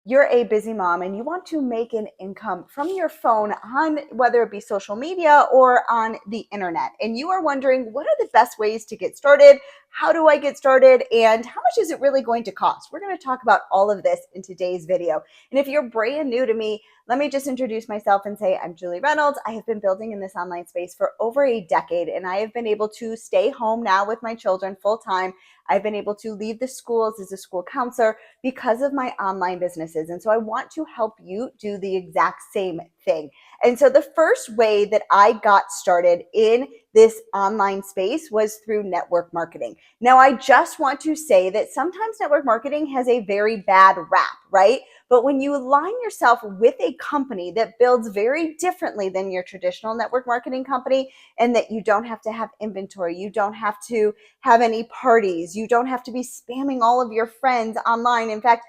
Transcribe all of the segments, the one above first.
You're a busy mom and you want to make an income from your phone on whether it be social media or on the internet. And you are wondering, what are the best ways to get started? How do I get started? And how much is it really going to cost? We're going to talk about all of this in today's video. And if you're brand new to me, let me just introduce myself and say I'm Julie Reynolds. I have been building in this online space for over a decade, and I have been able to stay home now with my children full time. I've been able to leave the schools as a school counselor because of my online businesses. And so I want to help you do the exact same thing. And so the first way that I got started in this online space was through network marketing. Now, I just want to say that sometimes network marketing has a very bad rap, right? But when you align yourself with a company that builds very differently than your traditional network marketing company, and that you don't have to have inventory, you don't have to have any parties, you don't have to be spamming all of your friends online. In fact,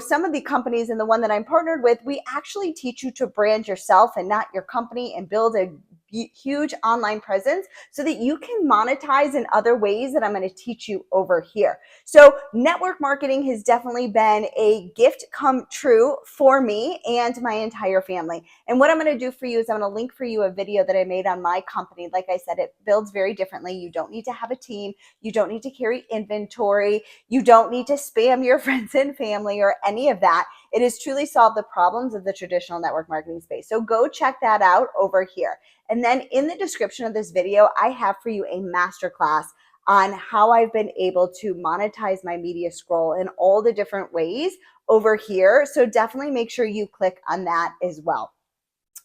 some of the companies and the one that I'm partnered with, we actually teach you to brand yourself and not your company and build a huge online presence so that you can monetize in other ways that I'm going to teach you over here. So network marketing has definitely been a gift come true for me and my entire family. And what I'm going to do for you is I'm going to link for you a video that I made on my company. Like I said, it builds very differently. You don't need to have a team. You don't need to carry inventory. You don't need to spam your friends and family or any of that. It has truly solved the problems of the traditional network marketing space. So go check that out over here. And then in the description of this video, I have for you a masterclass on how I've been able to monetize my media scroll in all the different ways over here. So definitely make sure you click on that as well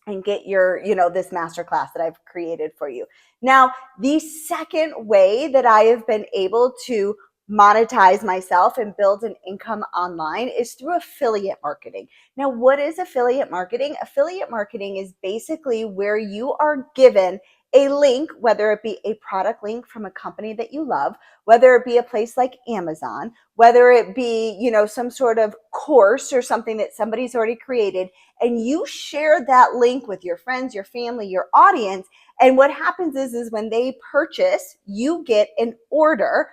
and get your, this masterclass that I've created for you. Now, the second way that I have been able to monetize myself and build an income online is through affiliate marketing. Now, what is affiliate marketing? Affiliate marketing is basically where you are given a link, whether it be a product link from a company that you love, whether it be a place like Amazon, whether it be, some sort of course or something that somebody's already created, and you share that link with your friends, your family, your audience. And what happens is when they purchase, you get an order.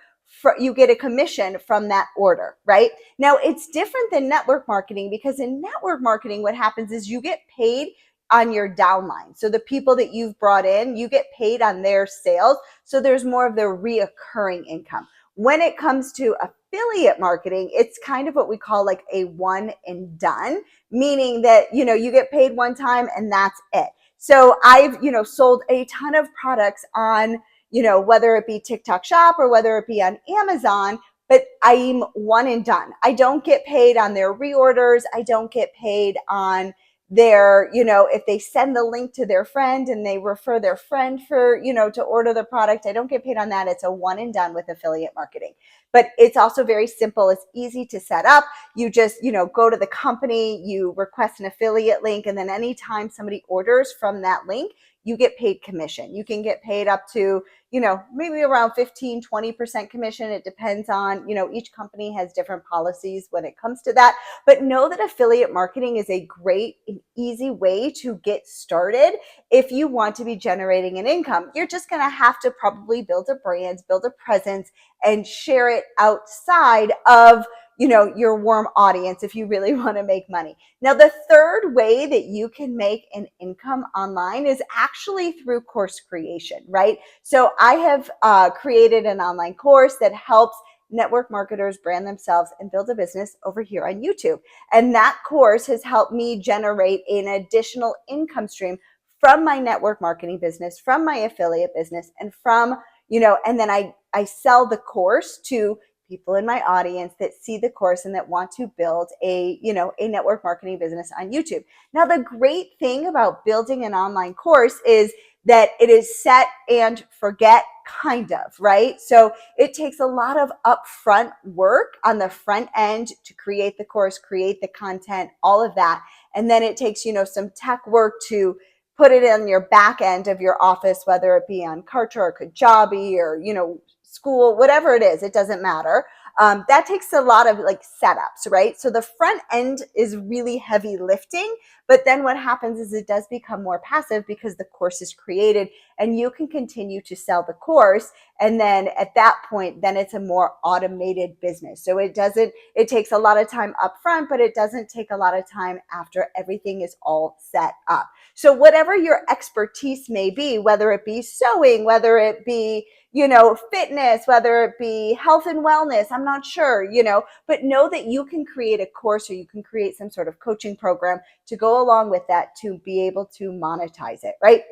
You get a commission from that order, right? Now, it's different than network marketing because in network marketing, what happens is you get paid on your downline. So the people that you've brought in, you get paid on their sales. So there's more of the reoccurring income. When it comes to affiliate marketing, it's kind of what we call like a one and done, meaning that, you get paid one time and that's it. So I've, sold a ton of products on, whether it be TikTok Shop or whether it be on Amazon, but I'm one and done. I don't get paid on their reorders. I don't get paid on their, if they send the link to their friend and they refer their friend for, to order the product, I don't get paid on that. It's a one and done with affiliate marketing. But it's also very simple. It's easy to set up. You just, go to the company, you request an affiliate link, and then anytime somebody orders from that link, you get paid commission. You can get paid up to, maybe around 15, 20% commission. It depends on, each company has different policies when it comes to that. But know that affiliate marketing is a great and easy way to get started if you want to be generating an income. You're just going to have to probably build a brand, build a presence, and share it outside of your warm audience if you really want to make money. Now, the third way that you can make an income online is actually through course creation, right? So I have created an online course that helps network marketers brand themselves and build a business over here on YouTube. And that course has helped me generate an additional income stream from my network marketing business, from my affiliate business, and from, and then I sell the course to people in my audience that see the course and that want to build a network marketing business on YouTube. Now, the great thing about building an online course is that it is set and forget kind of, right? So it takes a lot of upfront work on the front end to create the course, create the content, all of that. And then it takes, some tech work to put it in your back end of your office, whether it be on Kartra or Kajabi or, school, whatever it is, it doesn't matter. That takes a lot of like setups, right? So the front end is really heavy lifting, but then what happens is it does become more passive because the course is created and you can continue to sell the course. And then at that point, then it's a more automated business. So it takes a lot of time up front, but it doesn't take a lot of time after everything is all set up. So whatever your expertise may be, whether it be sewing, whether it be, fitness, whether it be health and wellness, I'm not sure, but know that you can create a course or you can create some sort of coaching program to go along with that to be able to monetize it, right?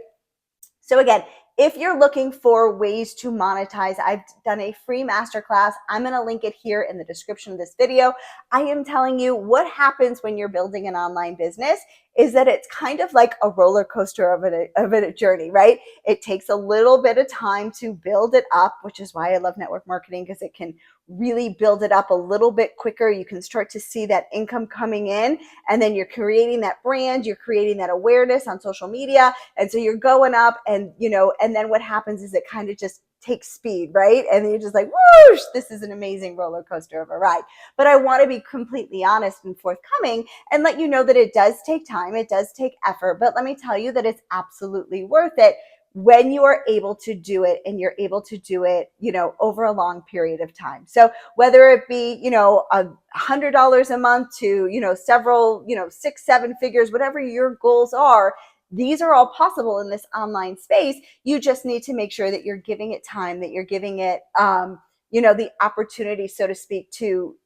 So again, if you're looking for ways to monetize, I've done a free masterclass. I'm going to link it here in the description of this video. I am telling you what happens when you're building an online business is that it's kind of like a roller coaster of a journey, right? It takes a little bit of time to build it up, which is why I love network marketing, because it can really build it up a little bit quicker. You can start to see that income coming in, and then you're creating that brand, you're creating that awareness on social media. And so you're going up and then what happens is it kind of just takes speed, right? And you're just like, whoosh, this is an amazing roller coaster of a ride. But I want to be completely honest and forthcoming and let you know that it does take time, it does take effort, but let me tell you that it's absolutely worth it when you are able to do it and you're able to do it, over a long period of time. So whether it be, $100 a month to, several, 6, 7 figures, whatever your goals are, these are all possible in this online space. You just need to make sure that you're giving it time, that you're giving it, the opportunity, so to speak, to,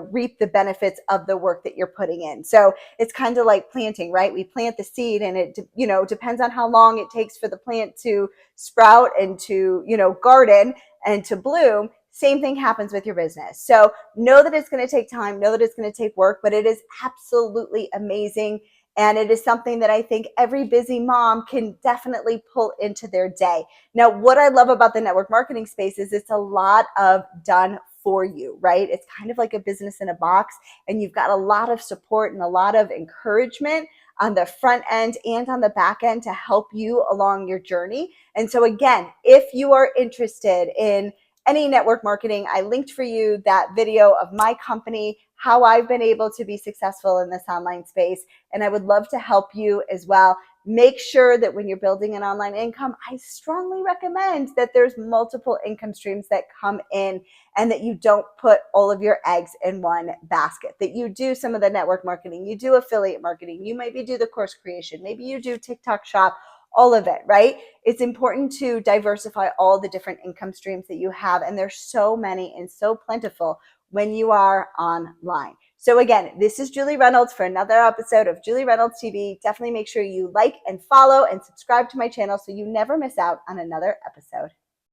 reap the benefits of the work that you're putting in. So it's kind of like planting, right? We plant the seed and it, depends on how long it takes for the plant to sprout and to, garden and to bloom. Same thing happens with your business. So know that it's going to take time, know that it's going to take work, but it is absolutely amazing. And it is something that I think every busy mom can definitely pull into their day. Now, what I love about the network marketing space is it's a lot of done for you, right? It's kind of like a business in a box, and you've got a lot of support and a lot of encouragement on the front end and on the back end to help you along your journey. And so again, if you are interested in any network marketing, I linked for you that video of my company, how I've been able to be successful in this online space. And I would love to help you as well. Make sure that when you're building an online income, I strongly recommend that there's multiple income streams that come in and that you don't put all of your eggs in one basket, that you do some of the network marketing, you do affiliate marketing, you maybe do the course creation, maybe you do TikTok shop, all of it, right? It's important to diversify all the different income streams that you have. And there's so many and so plentiful when you are online. So again, this is Julie Reynolds for another episode of Julie Reynolds TV. Definitely make sure you like and follow and subscribe to my channel so you never miss out on another episode.